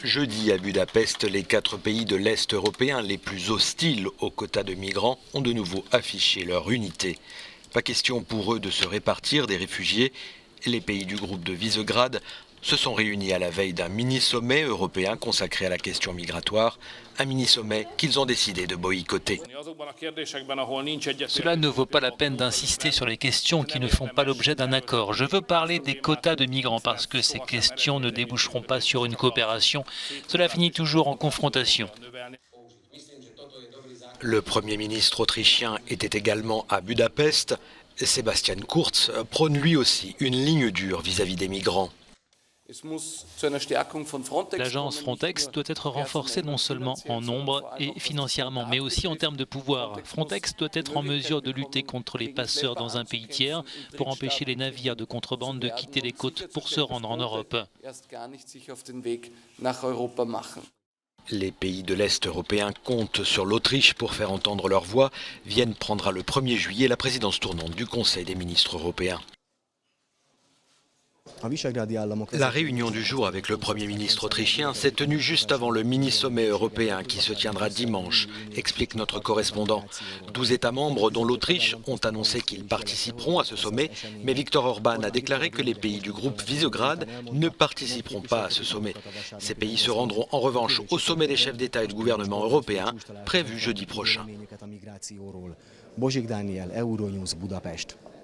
Jeudi à Budapest, les 4 pays de l'Est européen les plus hostiles aux quotas de migrants ont de nouveau affiché leur unité. Pas question pour eux de se répartir des réfugiés. Les pays du groupe de Visegrad se sont réunis à la veille d'un mini-sommet européen consacré à la question migratoire, un mini-sommet qu'ils ont décidé de boycotter. Cela ne vaut pas la peine d'insister sur les questions qui ne font pas l'objet d'un accord. Je veux parler des quotas de migrants parce que ces questions ne déboucheront pas sur une coopération. Cela finit toujours en confrontation. Le Premier ministre autrichien était également à Budapest. Sebastian Kurz prône lui aussi une ligne dure vis-à-vis des migrants. L'agence Frontex doit être renforcée non seulement en nombre et financièrement, mais aussi en termes de pouvoir. Frontex doit être en mesure de lutter contre les passeurs dans un pays tiers pour empêcher les navires de contrebande de quitter les côtes pour se rendre en Europe. Les pays de l'Est européen comptent sur l'Autriche pour faire entendre leur voix. Vienne prendra le 1er juillet la présidence tournante du Conseil des ministres européens. La réunion du jour avec le Premier ministre autrichien s'est tenue juste avant le mini-sommet européen qui se tiendra dimanche, explique notre correspondant. 12 États membres, dont l'Autriche, ont annoncé qu'ils participeront à ce sommet, mais Viktor Orban a déclaré que les pays du groupe Visegrad ne participeront pas à ce sommet. Ces pays se rendront en revanche au sommet des chefs d'État et de gouvernement européens, prévu jeudi prochain. Bozsik Dániel, Euronews, Budapest.